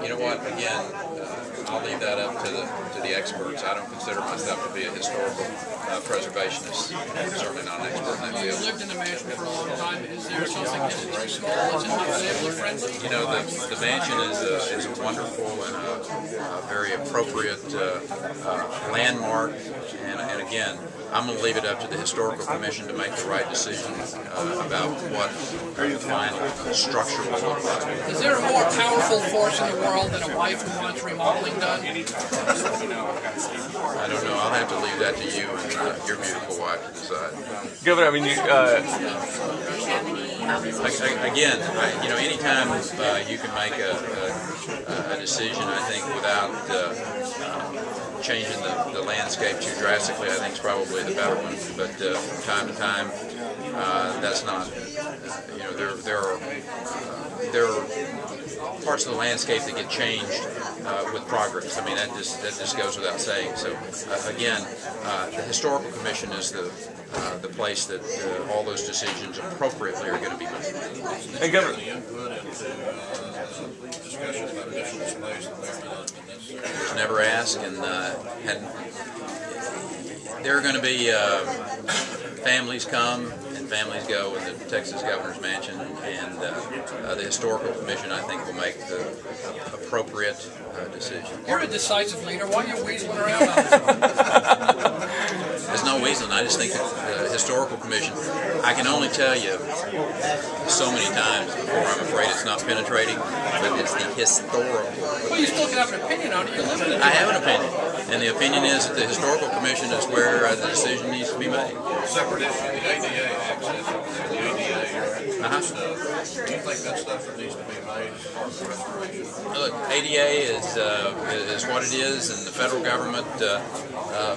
You know what? Again, I'll leave that up to the experts. I don't consider myself to be a historical preservationist. I'm certainly not an expert in that field. You lived in the mansion for a long time. Is there something that is too small? Is it not family friendly? You know, the mansion is a wonderful and a very appropriate landmark. And again, I'm going to leave it up to the Historical Commission to make the right decision about what the final structure will look like. Is there a more powerful force in the world than a wife who wants remodeling done? I don't know. I'll have to leave that to you and your beautiful wife to decide. Governor, I mean, again, you know, anytime you can make a decision, I think, without changing the landscape too drastically, I think is probably the better one. But from time to time, that's not. You know, there are parts of the landscape that get changed with progress. I mean, that just goes without saying. So again, the Historical Commission is the place that all those decisions appropriately are going to be made. And Governor, was never asked, and there are going to be families come and families go in the Texas Governor's Mansion, and the Historical Commission, I think, will make the appropriate decision. You're a decisive leader. Why are you weaseling around on this? There's no weaseling. I just think that the Historical Commission, I can only tell you so many times before I'm afraid it's not penetrating, but it's the historical. Well, you still can have an opinion on it. You're limited to it. I have an opinion, and the opinion is that the Historical Commission is where the decision needs to be made. Separate issue, the ADA access, the ADA stuff. Do you think that stuff that needs to be made as part of the restoration? Look, ADA is what it is, and the federal government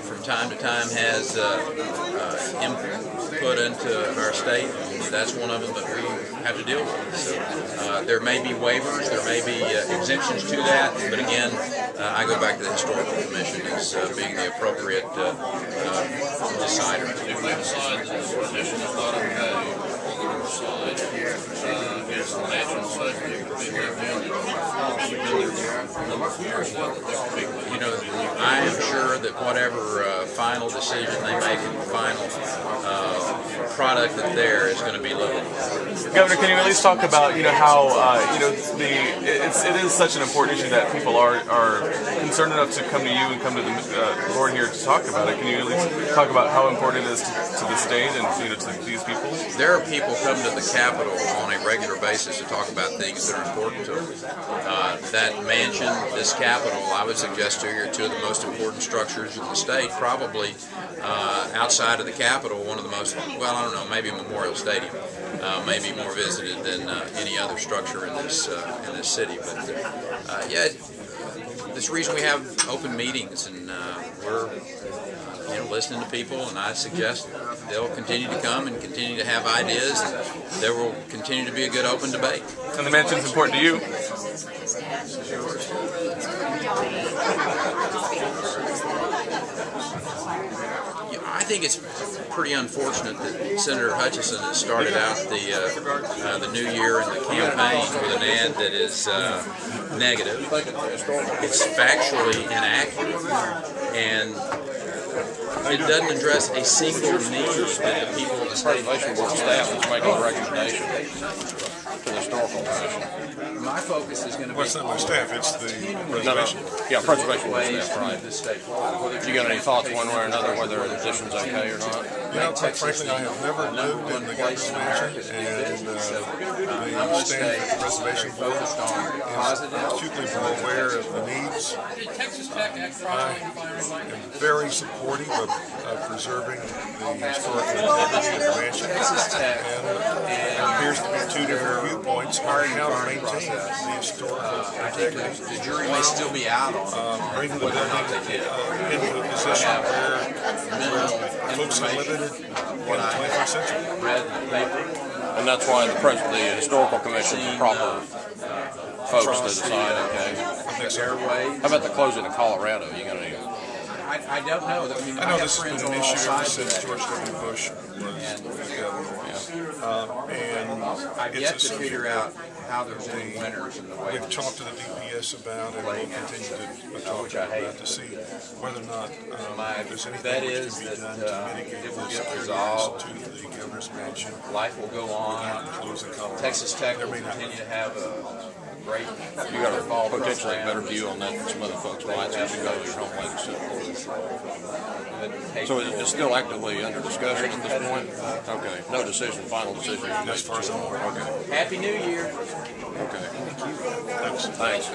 from time to time has input into our state. That's one of them that we have to deal with. So there may be waivers, there may be exemptions to that, but again, I go back to the Historical Commission as being the appropriate decider. If they decide that the addition is not okay, on the side, is the mansion subject to be lived in? You know, I am sure that whatever final decision they make and the final product that's there is going to be livable. Governor, can you at least talk about how it is such an important issue that people are concerned enough to come to you and come to the board here to talk about it? Can you at least talk about how important it is to the state and to these people? There are people come to the Capitol on a regular basis to talk about things that are important to them. That mansion, this Capitol, I would suggest to you, are two of the most important structures in the state. Probably outside of the Capitol, one of the most, well, I don't know, maybe Memorial Stadium, maybe more visited than any other structure in this city. But yeah, this reason we have open meetings, and we're listening to people, and I suggest they'll continue to come and continue to have ideas, and there will continue to be a good open debate. And the mansion's important to you? I think it's pretty unfortunate that Senator Hutchison has started out the new year in the campaign with an ad that is negative. It's factually inaccurate, and it doesn't address a single need that the people of the state. Preservation Board staff is making a recommendation to the Historical Commission. My focus is going to be. Well, it's not my staff, it's the preservation. Yeah, Preservation Board ways staff, to right. move this state. You got any thoughts one way or another whether the addition's okay or not? Quite frankly, I have never lived in the governor's mansion, and the staff at the preservation board is acutely aware of the needs. Did Texas Tech act properly in firing I'm very supportive of preserving the historical integrity of the mansion. And it appears to be two different viewpoints on how to maintain the historical integrity. The jury may still be out on Bringing the building into a position where folks are limited in the 21st century. And that's why the Historical Commission is the proper folks to decide, okay? How about the closing of Colorado? You got any? I don't know. I know this has been an issue ever since George W. Bush was governor. And I've it's yet a to subject figure out how there's any winners in the way we've talked to the DPS about, and we'll continue to talk which to I them hate. about to see whether or not there's anything bet which is can be that, done to mitigate it will this get appearance resolved. to the governor's mansion Life will go on. without closing Colorado. Texas Tech There will may not continue to have a great You got a potentially better view on that than some other folks might since you go to your home legislature. So it's still actively under discussion at this point? Okay. No decision, final decision. As far as I'm aware. Okay. Happy New Year. Okay. Thanks. Thanks.